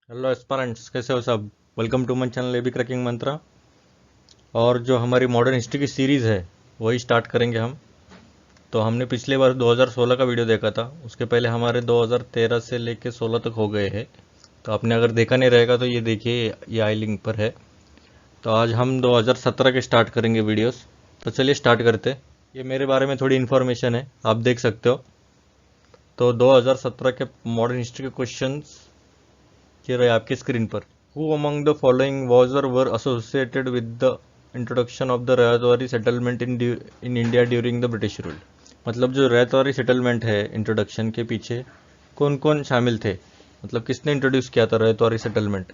Hello एस्पारेंट्स, कैसे हो सब। Welcome to my channel AB cracking Mantra. और जो हमारी मॉडर्न हिस्ट्री की सीरीज़ है वही स्टार्ट करेंगे हम। तो हमने पिछले बार 2016 का वीडियो देखा था, उसके पहले हमारे 2013 से लेके 16 तक हो गए हैं। तो आपने अगर देखा नहीं रहेगा तो ये देखिए, ये आई लिंक पर है। तो आज हम 2017 के स्टार्ट करेंगे वीडियोस। तो चलिए स्टार्ट करते हैं। ये मेरे बारे में थोड़ी इन्फॉर्मेशन है, आप देख सकते हो। तो 2017 के मॉडर्न हिस्ट्री के क्वेश्चंस ये रहे आपकी स्क्रीन पर। Who among the following was or were associated with the introduction of the Ryotwari settlement in India during the British rule. मतलब जो रैयतवारी सेटलमेंट है, इंट्रोडक्शन के पीछे कौन कौन शामिल थे, मतलब किसने इंट्रोड्यूस किया था रैयतवारी सेटलमेंट।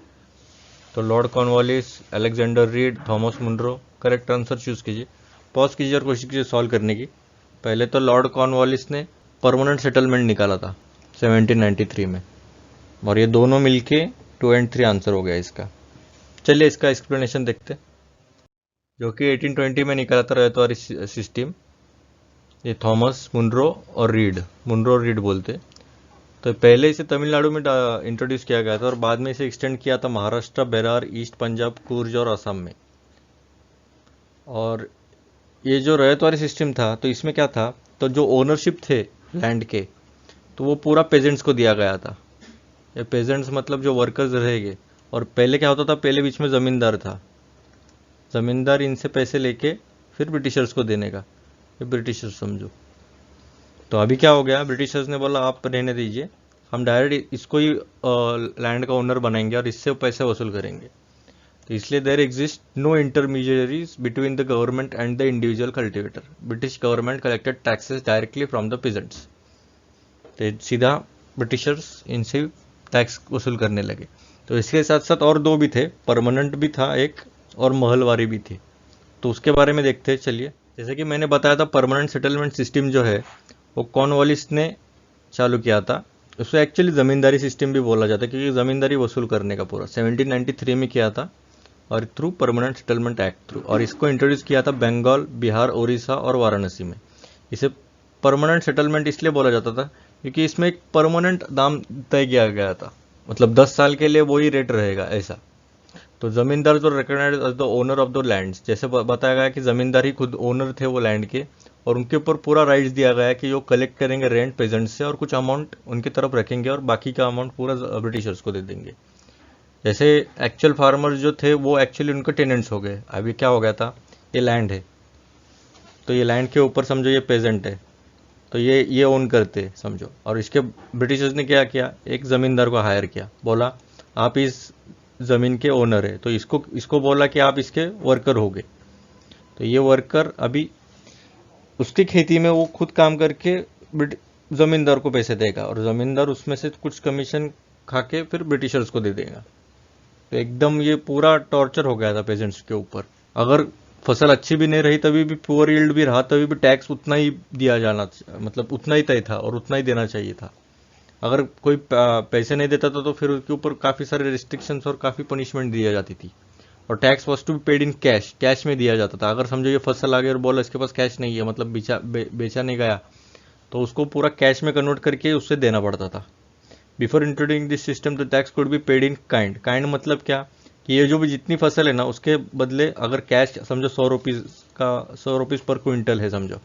तो Lord Cornwallis, Alexander Read, Thomas Munro. Correct answer choose कीजिए। पॉज कीजिए और कोशिश कीजिए सॉल्व करने की। पहले तो लॉर्ड कॉर्नवालिस ने परमानेंट सेटलमेंट निकाला था 1793 में, और ये दोनों मिलके 2 एंड 3 आंसर हो गया इसका। चलिए इसका एक्सप्लेनेशन देखते हैं। जो कि 1820 में निकाला था रैयतवारी सिस्टम, ये थॉमस मुनरो और रीड, मुनरो और रीड बोलते। तो पहले इसे तमिलनाडु में इंट्रोड्यूस किया गया था और बाद में इसे एक्सटेंड किया था महाराष्ट्र, बेरार, ईस्ट पंजाब, कूर्ज और असम में। और ये जो रैयतवारी सिस्टम था तो इसमें क्या था, तो जो ओनरशिप थे लैंड के, तो वो पूरा पेजेंट्स को दिया गया था। ये पेजेंट्स मतलब जो वर्कर्स रहेंगे। और पहले क्या होता था, पहले बीच में ज़मींदार था, ज़मींदार इनसे पैसे लेके फिर ब्रिटिशर्स को देने का। ये ब्रिटिशर्स समझो। तो अभी क्या हो गया, ब्रिटिशर्स ने बोला आप रहने दीजिए, हम डायरेक्ट इसको ही लैंड का ओनर बनाएंगे और इससे पैसे वसूल करेंगे। तो इसलिए there exist no intermediaries between the government and the individual cultivator. British government collected taxes directly from the peasants. तो सीधा ब्रिटिशर्स इनसे टैक्स वसूल करने लगे। तो इसके साथ साथ और दो भी थे, परमानेंट भी था एक, और महलवारी भी थी। तो उसके बारे में देखते हैं चलिए। जैसे कि मैंने बताया था, परमानेंट सेटलमेंट सिस्टम जो है वो कॉर्नवालिस ने चालू किया था। उसको एक्चुअली ज़मींदारी सिस्टम भी बोला जाता है, क्योंकि ज़मींदारी वसूल करने का पूरा 1793 में किया था, और through permanent settlement act through. और इसको इंट्रोड्यूस किया था बंगाल, बिहार, उड़ीसा और वाराणसी में। इसे परमानेंट सेटलमेंट इसलिए बोला जाता था क्योंकि इसमें एक परमानेंट दाम तय किया गया था, मतलब 10 साल के लिए वही रेट रहेगा ऐसा। तो जमींदार जो recognise as the owner of the lands, जैसे बताया गया कि जमींदार ही खुद ओनर थे वो लैंड के, और उनके ऊपर पूरा राइट्स दिया गया है कि वो कलेक्ट करेंगे रेंट पेजेंट से और कुछ अमाउंट उनकी तरफ रखेंगे और बाकी का अमाउंट पूरा ब्रिटिशर्स को दे देंगे। जैसे एक्चुअल फार्मर्स जो थे वो एक्चुअली उनके टेनेंट्स हो गए। अभी क्या हो गया था, ये लैंड है, तो ये लैंड के ऊपर समझो ये पेजेंट है, तो ये ओन करते समझो। और इसके ब्रिटिशर्स ने क्या किया, एक ज़मींदार को हायर किया, बोला आप इस ज़मीन के ओनर है, तो इसको इसको बोला कि आप इसके वर्कर होगे। तो ये वर्कर अभी उसकी खेती में वो खुद काम करके ज़मींदार को पैसे देगा, और ज़मींदार उसमें से कुछ कमीशन खा के फिर ब्रिटिशर्स को दे देगा। तो एकदम ये पूरा टॉर्चर हो गया था पेजेंट्स के ऊपर। अगर फसल अच्छी भी नहीं रही तभी भी, पुअर यील्ड भी रहा तभी भी टैक्स उतना ही दिया जाना, मतलब उतना ही तय था और उतना ही देना चाहिए था। अगर कोई पैसे नहीं देता था तो फिर उसके ऊपर काफ़ी सारे रिस्ट्रिक्शंस और काफ़ी पनिशमेंट दी जाती थी। और tax was to be paid in cash, cash में दिया जाता था। अगर समझो ये फसल आ गई और बोला इसके पास कैश नहीं है, मतलब बेचा नहीं गया, तो उसको पूरा कैश में कन्वर्ट करके उससे देना पड़ता था। Before introducing this system the tax could be paid in kind. Kind मतलब क्या, कि ये जो भी जितनी फसल है ना उसके बदले अगर कैश समझो 100 रुपीज़ का, 100 रुपीज़ पर क्विंटल है समझो,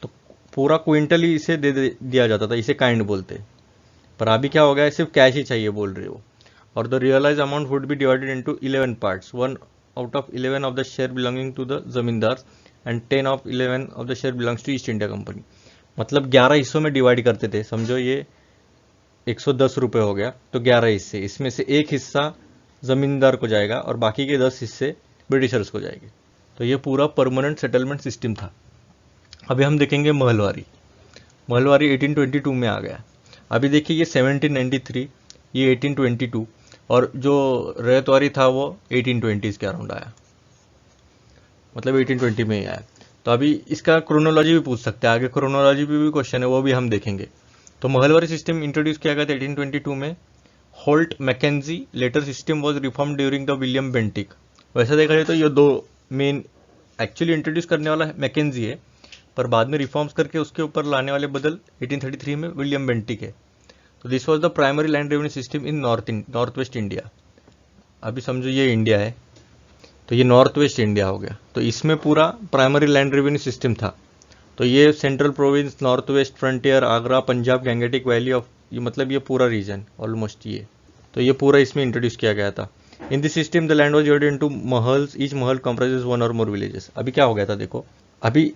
तो पूरा क्विंटल ही इसे दिया जाता था, इसे काइंड बोलते। पर अभी क्या हो गया है, सिर्फ कैश ही चाहिए बोल रहे हो। और the realise amount would be divided into 11 parts, 1 out of 11 of the share belonging to the zamindar and 10 of 11 of the share belongs to East India Company. मतलब 11 हिस्सों में डिवाइड करते थे समझो। ये 110 रुपये हो गया, तो 11 हिस्से, इसमें से एक हिस्सा जमींदार को जाएगा और बाकी के 10 हिस्से ब्रिटिशर्स को जाएंगे। तो ये पूरा परमानेंट सेटलमेंट सिस्टम था। अभी हम देखेंगे महलवारी। महलवारी 1822 में आ गया। अभी देखिए ये 1793, ये 1822, और जो रैयतवारी था वो 1820s के अराउंड आया, मतलब 1820 में ही आया। तो अभी इसका क्रोनोलॉजी भी पूछ सकते हैं, आगे क्रोनोलॉजी भी क्वेश्चन है, वो भी हम देखेंगे। तो महलवारी सिस्टम इंट्रोड्यूस किया गया था 1822 में। Holt Mackenzie later system was reform during the William Bentinck. वैसे देखा जाए तो ये दो मेन, एक्चुअली इंट्रोड्यूस करने वाला मैकेंजी है, पर बाद में रिफॉर्म्स करके उसके ऊपर लाने वाले बदल 1833 में विलियम बेंटिक है। तो this was the primary land revenue system in north west India. अभी समझो ये इंडिया है, तो ये नॉर्थ वेस्ट इंडिया हो गया, तो इसमें पूरा प्राइमरी लैंड रेवेन्यू सिस्टम था। तो ये central province, north west frontier, Agra, Punjab, Gangetic valley of, ये मतलब ये पूरा रीजन ऑलमोस्ट ये, तो ये पूरा इसमें इंट्रोड्यूस किया गया था। In this system the land was divided into mahals, each mahal comprises one or more villages. अभी क्या हो गया था देखो, अभी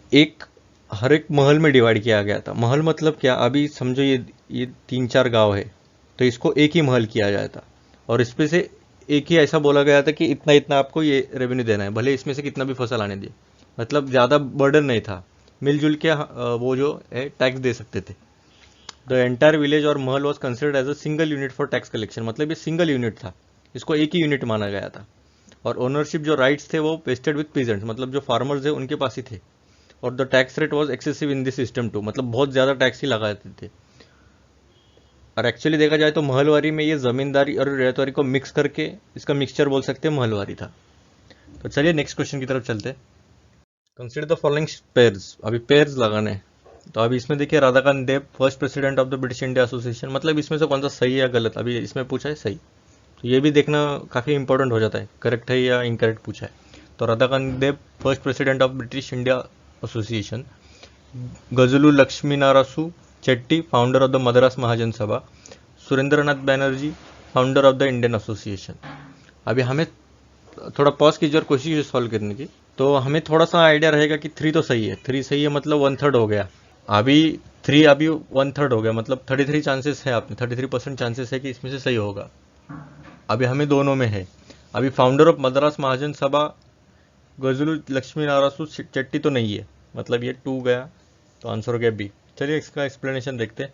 हर एक महल में डिवाइड किया गया था। महल मतलब क्या, अभी समझो ये 3-4 गांव है, तो इसको एक ही महल किया जाता था, और इसमें से एक ही ऐसा बोला गया था कि इतना इतना आपको ये रेवेन्यू देना है, भले इसमें से कितना भी फसल आने दे। मतलब ज़्यादा बर्डन नहीं था, मिलजुल के वो जो है टैक्स दे सकते थे। द एंटायर विलेज और mahal was considered as a single unit for tax collection, मतलब ये सिंगल यूनिट था, इसको एक ही यूनिट माना गया था। और ओनरशिप जो राइट्स थे वो वेस्टेड विथ पीजेंट्स, मतलब जो फार्मर्स है उनके पास ही थे। और the tax rate was excessive in this system too, मतलब बहुत ज़्यादा टैक्स ही लगाते थे। और एक्चुअली देखा जाए तो महलवारी में ये जमींदारी और रैयतवारी को मिक्स करके इसका मिक्सचर बोल सकते हैं, महलवारी था। तो चलिए नेक्स्ट क्वेश्चन की तरफ चलते हैं। कंसिडर द फॉलोइंग पेयर्स, अभी पेयर्स लगाने हैं। तो अभी इसमें देखिए Radhakant Dev, first president of the British India Association, मतलब इसमें से कौन सा सही या गलत, अभी इसमें पूछा है सही, तो ये भी देखना काफ़ी इंपॉर्टेंट हो जाता है, करेक्ट है या इनकरेक्ट पूछा है। तो Radhakant Dev first president of British India Association, Gazulu Lakshmi Narasu Chetty founder of the Madras Mahajan Sabha, Surendranath Banerjee founder of the Indian Association. अभी हमें थोड़ा पॉज कीजिए और कोशिश कीजिए सॉल्व करने की, तो हमें थोड़ा सा आइडिया रहेगा कि 3 तो सही है, 3 सही है मतलब 1/3 हो गया। अभी 3 अभी 1/3 हो गया, मतलब 33 चांसेस है, आपने 33% चांसेस है कि इसमें से सही होगा। अभी हमें दोनों में है। अभी फाउंडर ऑफ मद्रास महाजन सभा गजलू लक्ष्मी नारासू चट्टी तो नहीं है, मतलब ये 2 गया, तो आंसर हो गया बी। चलिए इसका एक्सप्लेनेशन देखते हैं।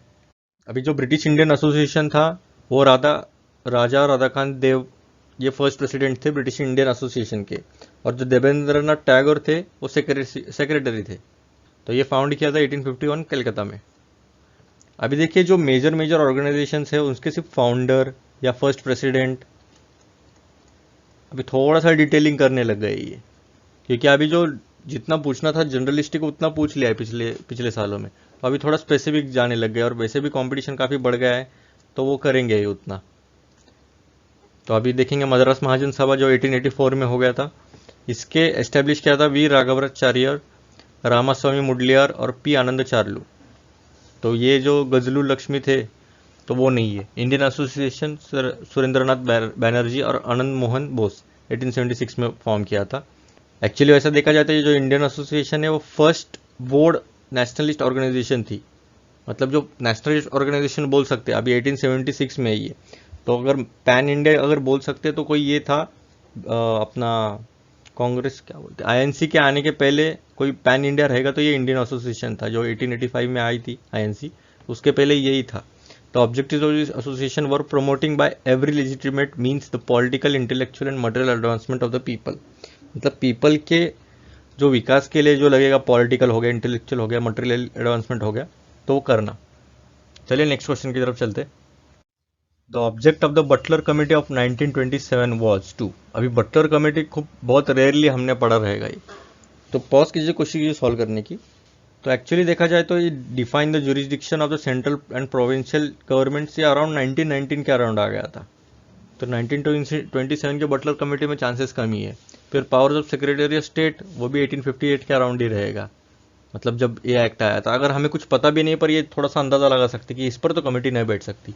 अभी जो ब्रिटिश इंडियन एसोसिएशन था वो राजा राधाकांत देव ये फर्स्ट प्रेसिडेंट थे ब्रिटिश इंडियन एसोसिएशन के, और जो देवेंद्रनाथ टैगोर थे वो सेक्रेटरी थे। तो ये फाउंड किया था 1851 कलकत्ता में। अभी देखिए जो मेजर ऑर्गेनाइजेशंस है उनके सिर्फ फाउंडर या फर्स्ट प्रेसिडेंट, अभी थोड़ा सा डिटेलिंग करने लग गए ये, क्योंकि अभी जो जितना पूछना था जनरलिस्टिक उतना पूछ लिया है पिछले सालों में, तो अभी थोड़ा स्पेसिफिक जाने लग गए, और वैसे भी कंपटीशन काफ़ी बढ़ गया है, तो वो करेंगे ये उतना। तो अभी देखेंगे मद्रास महाजन सभा जो 1884 में हो गया था, इसके एस्टेब्लिश किया था वी राघवाचार्य, रामास्वामी मुडलियार और पी आनंद चार्लू। तो ये जो गजलू लक्ष्मी थे तो वो नहीं है। इंडियन एसोसिएशन सुरेंद्रनाथ बैनर्जी और आनंद मोहन बोस 1876 में फॉर्म किया था। एक्चुअली वैसा देखा जाता है जो इंडियन एसोसिएशन है वो फर्स्ट बोर्ड नेशनलिस्ट ऑर्गेनाइजेशन थी, मतलब जो नेशनलिस्ट ऑर्गेनाइजेशन बोल सकते हैं, अभी 1876 में ही है। तो अगर पैन इंडिया अगर बोल सकते तो कोई ये था अपना कांग्रेस क्या बोलते आईएनसी के आने के पहले कोई पैन इंडिया रहेगा तो ये इंडियन एसोसिएशन था जो 1885 में आई थी आईएनसी, उसके पहले यही था। The objectives of this association were promoting by every legitimate means the political, intellectual and material advancement of the people, मतलब पीपल के जो विकास के लिए जो लगेगा, पॉलिटिकल हो गया, इंटेलेक्चुअल हो गया, मटेरियल एडवांसमेंट हो गया, तो वो करना। चलिए नेक्स्ट क्वेश्चन की तरफ चलते। The object of the Butler Committee of 1927 was to, अभी बटलर कमेटी खूब बहुत रेयरली हमने पढ़ा रहेगा ये, तो पॉज कीजिए, कोशिश कीजिए सॉल्व करने की। तो एक्चुअली देखा जाए तो ये define the jurisdiction of the central and provincial government से अराउंड 1919 के अराउंड आ गया था। तो 1927 के बटलर कमेटी में चांसेस कम ही है। फिर powers of secretary of state वो भी 1858 के अराउंड ही रहेगा, मतलब जब ये एक्ट आया था। अगर हमें कुछ पता भी नहीं पर ये थोड़ा सा अंदाजा लगा सकते कि इस पर तो कमेटी नहीं बैठ सकती।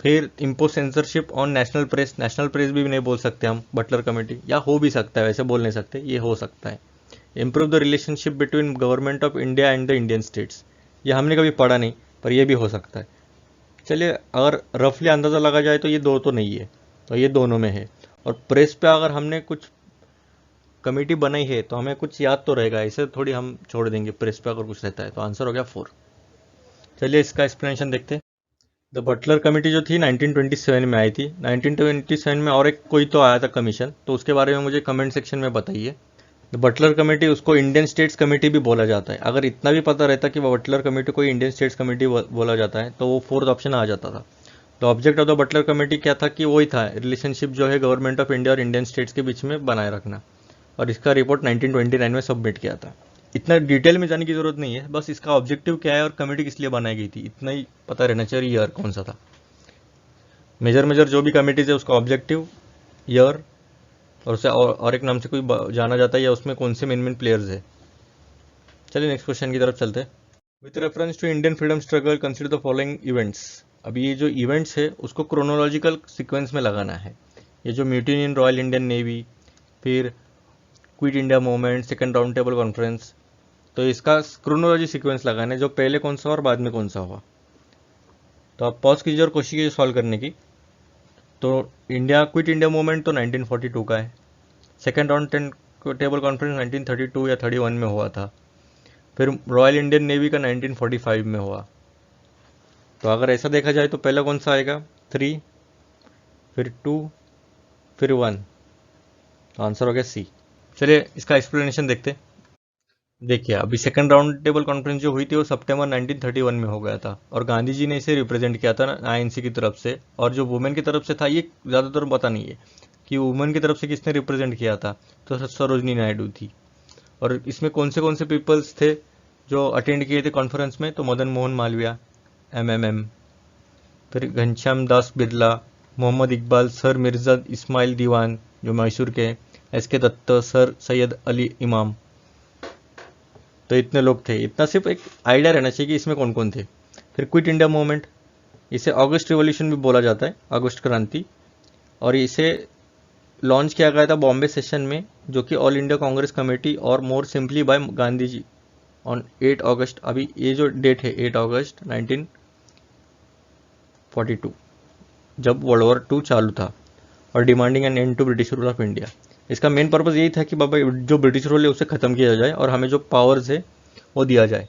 फिर impose censorship on national press भी नहीं बोल सकते हम बटलर कमेटी, या हो भी सकता है, वैसे बोल नहीं सकते, ये हो सकता है। Improve the relationship between government of India and the Indian states, ये हमने कभी पढ़ा नहीं पर ये भी हो सकता है। चलिए अगर रफली अंदाज़ा लगा जाए तो ये 2 तो नहीं है, तो ये दोनों में है। और प्रेस पे अगर हमने कुछ कमेटी बनाई है तो हमें कुछ याद तो रहेगा, ऐसे थोड़ी हम छोड़ देंगे प्रेस पे अगर कुछ रहता है, तो आंसर हो गया 4। चलिए इसका एक्सप्लेनेशन देखते हैं। द बटलर कमेटी जो थी 1927 में आई थी। 1927 में और एक कोई तो आया था कमीशन, तो उसके बारे में मुझे कमेंट सेक्शन में बताइए। द बटलर कमेटी, उसको इंडियन स्टेट्स कमेटी भी बोला जाता है। अगर इतना भी पता रहता कि बटलर कमेटी को इंडियन स्टेट्स कमेटी बोला जाता है तो वो 4th ऑप्शन आ जाता था। The object of the Butler committee क्या था कि वही था रिलेशनशिप जो है गवर्नमेंट ऑफ इंडिया और इंडियन स्टेट्स के बीच में बनाए रखना, और इसका रिपोर्ट 1929 में सबमिट किया था। इतना डिटेल में जाने की ज़रूरत नहीं है, बस इसका ऑब्जेक्टिव क्या है और कमेटी किस लिए बनाई गई थी इतना ही पता रहना चाहिए। ईयर कौन सा था, मेजर जो भी कमेटीज है उसका ऑब्जेक्टिव, ईयर, और उसे और एक नाम से कोई जाना जाता है, या उसमें कौन से मेन प्लेयर्स है। चलिए नेक्स्ट क्वेश्चन की तरफ चलते हैं। With reference to Indian freedom struggle consider the following events. अभी ये जो इवेंट्स है उसको क्रोनोलॉजिकल सीक्वेंस में लगाना है। ये जो म्यूटिनी इन रॉयल इंडियन नेवी, फिर quit India movement, second round table conference, तो इसका क्रोनोलॉजी सीक्वेंस लगाना है, जो पहले कौन सा और बाद में कौन सा हुआ। तो आप पॉज कीजिए और कोशिश कीजिए सॉल्व करने की। तो इंडिया क्विट इंडिया मूवमेंट तो 1942 का है, सेकेंड राउंड टेबल कॉन्फ्रेंस 1932 या 31 में हुआ था, फिर रॉयल इंडियन नेवी का 1945 में हुआ। तो अगर ऐसा देखा जाए तो पहला कौन सा आएगा, 3, फिर 2, फिर 1, तो आंसर हो गया सी। चलिए इसका एक्सप्लेनेशन देखते हैं। देखिए अभी सेकंड राउंड टेबल कॉन्फ्रेंस जो हुई थी वो सितंबर 1931 में हो गया था, और गांधी जी ने इसे रिप्रेजेंट किया था आईएनसी की तरफ से। और जो वुमेन की तरफ से था ये ज़्यादातर पता नहीं है कि वुमेन की तरफ से किसने रिप्रेजेंट किया था, तो सरोजनी नायडू थी। और इसमें कौन से पीपल्स थे जो अटेंड किए थे कॉन्फ्रेंस में, तो मदन मोहन मालवीय MMM, फिर घनश्याम दास बिरला, मोहम्मद इकबाल, सर मिर्ज़ा इस्माइल दीवान जो मैसूर के, SK दत्त, सर सैयद अली इमाम। तो इतने लोग थे, इतना सिर्फ एक आइडिया रहना चाहिए कि इसमें कौन कौन थे। फिर क्विट इंडिया मूवमेंट, इसे अगस्त रिवॉल्यूशन भी बोला जाता है, अगस्त क्रांति, और इसे लॉन्च किया गया था बॉम्बे सेशन में, जो कि all India Congress Committee or more simply by Gandhi ji on 8 August. अभी ये जो डेट है 8 अगस्त 1942, जब वर्ल्ड वॉर 2 चालू था, और demanding an end to British rule of India. इसका मेन पर्पज़ यही था कि बाबा जो ब्रिटिश रूल है उसे ख़त्म किया जाए और हमें जो पावर्स है वो दिया जाए।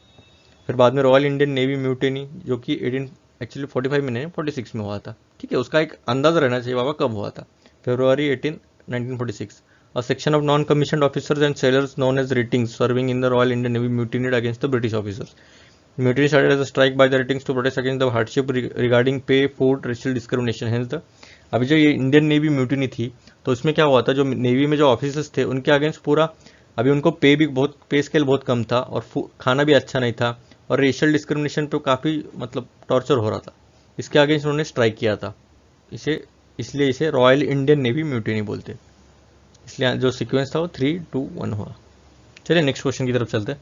फिर बाद में रॉयल इंडियन नेवी म्यूटिनी, जो कि 45 में नहीं 46 में हुआ था। ठीक है, उसका एक अंदाज़ा रहना चाहिए बाबा कब हुआ था, February 18, 1946। A section of non-commissioned officers and sailors known as ratings serving in the Royal Indian Navy mutinied against the British officers. Mutiny started as a strike by the ratings to protest against the hardship regarding pay, food, racial discrimination. Hence the अभी जो ये Indian navy mutiny थी तो उसमें क्या हुआ था, जो नेवी में जो ऑफिसर्स थे उनके अगेंस्ट पूरा, अभी उनको पे स्केल बहुत कम था, और खाना भी अच्छा नहीं था, और रेशियल डिस्क्रिमिनेशन पे काफ़ी मतलब टॉर्चर हो रहा था। इसके अगेंस्ट उन्होंने स्ट्राइक किया था। इसलिए इसे रॉयल इंडियन नेवी म्यूटिनी बोलते, इसलिए जो सीक्वेंस था वो 3, 2, 1 हुआ। चलिए नेक्स्ट क्वेश्चन की तरफ चलते हैं।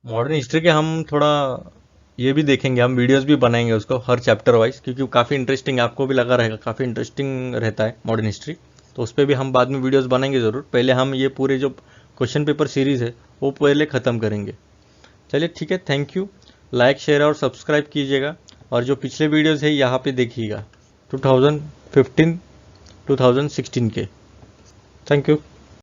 मॉडर्न हिस्ट्री के हम थोड़ा ये भी देखेंगे, हम वीडियोस भी बनाएंगे उसको हर चैप्टर वाइज, क्योंकि काफ़ी इंटरेस्टिंग, आपको भी लगा रहेगा काफ़ी इंटरेस्टिंग रहता है मॉडर्न हिस्ट्री। तो उस पर भी हम बाद में वीडियोस बनाएंगे ज़रूर। पहले हम ये पूरे जो क्वेश्चन पेपर सीरीज़ है वो पहले ख़त्म करेंगे। चलिए ठीक है, थैंक यू। लाइक, शेयर और सब्सक्राइब कीजिएगा, और जो पिछले वीडियोज़ है यहाँ पे देखिएगा 2015 2016 के। Thank you.